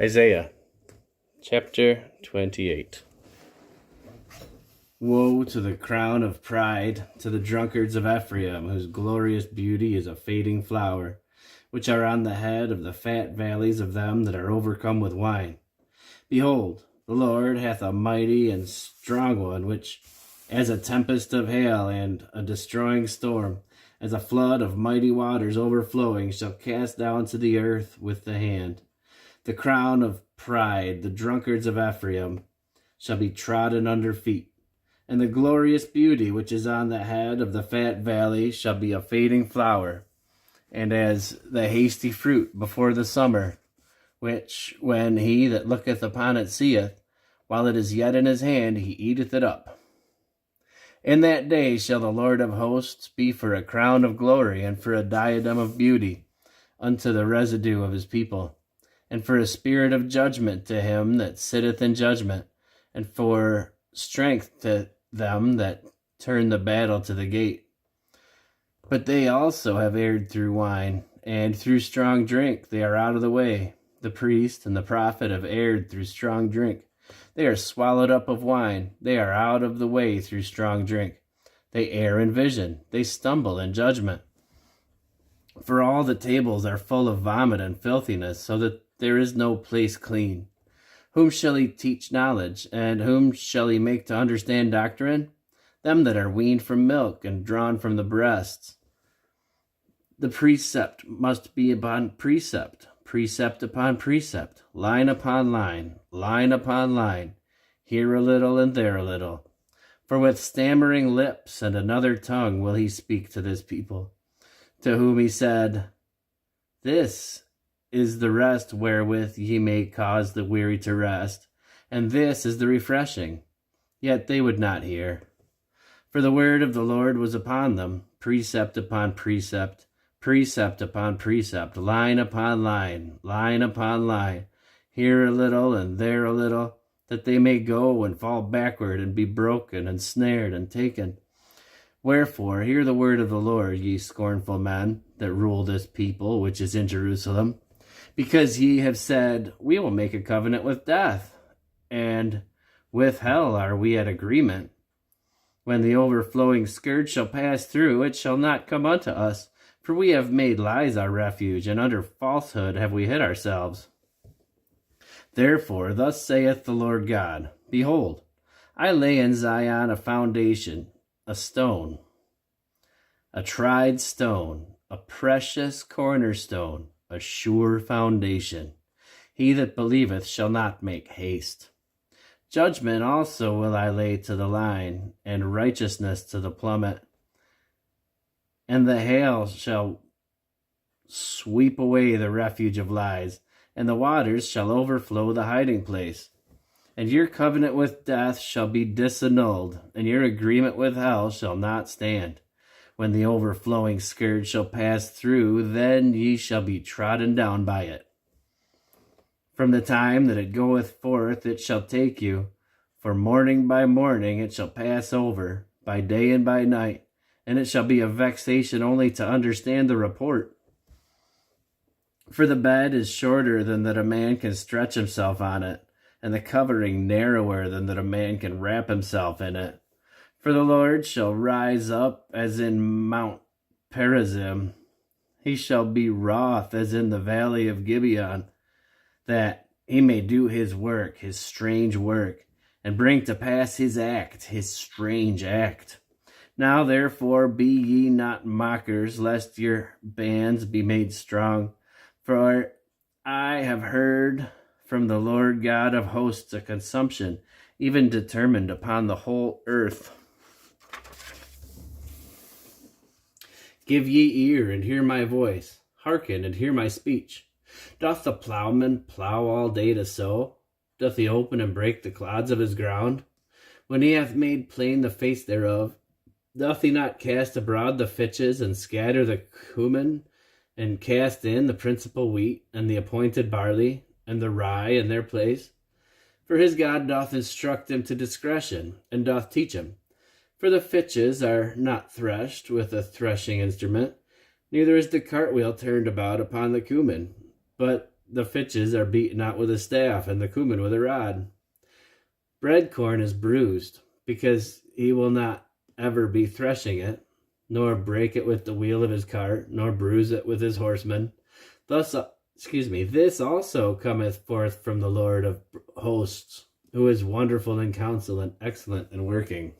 Isaiah chapter 28. Woe to the crown of pride, to the drunkards of Ephraim, whose glorious beauty is a fading flower, which are on the head of the fat valleys of them that are overcome with wine. Behold, the Lord hath a mighty and strong one, which, as a tempest of hail and a destroying storm, as a flood of mighty waters overflowing, shall cast down to the earth with the hand. The crown of pride, the drunkards of Ephraim, shall be trodden under feet, and the glorious beauty which is on the head of the fat valley shall be a fading flower, and as the hasty fruit before the summer, which, when he that looketh upon it seeth, while it is yet in his hand, he eateth it up. In that day shall the Lord of hosts be for a crown of glory, and for a diadem of beauty unto the residue of his people, and for a spirit of judgment to him that sitteth in judgment, and for strength to them that turn the battle to the gate. But they also have erred through wine, and through strong drink they are out of the way. The priest and the prophet have erred through strong drink. They are swallowed up of wine. They are out of the way through strong drink. They err in vision. They stumble in judgment. For all the tables are full of vomit and filthiness, so that there is no place clean. Whom shall he teach knowledge, and whom shall he make to understand doctrine? Them that are weaned from milk and drawn from the breasts. The precept must be upon precept, precept upon precept, line upon line, line upon line, here a little and there a little. For with stammering lips and another tongue will he speak to this people, to whom he said, This is the rest wherewith ye may cause the weary to rest, and this is the refreshing. Yet they would not hear. For the word of the Lord was upon them, precept upon precept, precept upon precept, line upon line, line upon line, here a little and there a little, that they may go and fall backward and be broken and snared and taken. Wherefore, hear the word of the Lord, ye scornful men that rule this people which is in Jerusalem. Because ye have said, We will make a covenant with death, and with hell are we at agreement. When the overflowing scourge shall pass through, it shall not come unto us, for we have made lies our refuge, and under falsehood have we hid ourselves. Therefore, thus saith the Lord God, Behold, I lay in Zion a foundation, a stone, a tried stone, a precious cornerstone, a sure foundation. He that believeth shall not make haste. Judgment also will I lay to the line, and righteousness to the plummet. And the hail shall sweep away the refuge of lies, and the waters shall overflow the hiding place. And your covenant with death shall be disannulled, and your agreement with hell shall not stand. When the overflowing scourge shall pass through, then ye shall be trodden down by it. From the time that it goeth forth it shall take you, for morning by morning it shall pass over, by day and by night, and it shall be a vexation only to understand the report. For the bed is shorter than that a man can stretch himself on it, and the covering narrower than that a man can wrap himself in it. For the Lord shall rise up as in Mount Perazim. He shall be wroth as in the valley of Gibeon, that he may do his work, his strange work, and bring to pass his act, his strange act. Now therefore be ye not mockers, lest your bands be made strong. For I have heard from the Lord God of hosts a consumption, even determined upon the whole earth. Give ye ear, and hear my voice. Hearken, and hear my speech. Doth the plowman plow all day to sow? Doth he open and break the clods of his ground? When he hath made plain the face thereof, doth he not cast abroad the fitches, and scatter the cumin, and cast in the principal wheat, and the appointed barley, and the rye in their place? For his God doth instruct him to discretion, and doth teach him. For the fitches are not threshed with a threshing instrument, neither is the cartwheel turned about upon the cumin, but the fitches are beaten out with a staff, and the cumin with a rod. Bread corn is bruised, because he will not ever be threshing it, nor break it with the wheel of his cart, nor bruise it with his horsemen. This also cometh forth from the Lord of hosts, who is wonderful in counsel and excellent in working.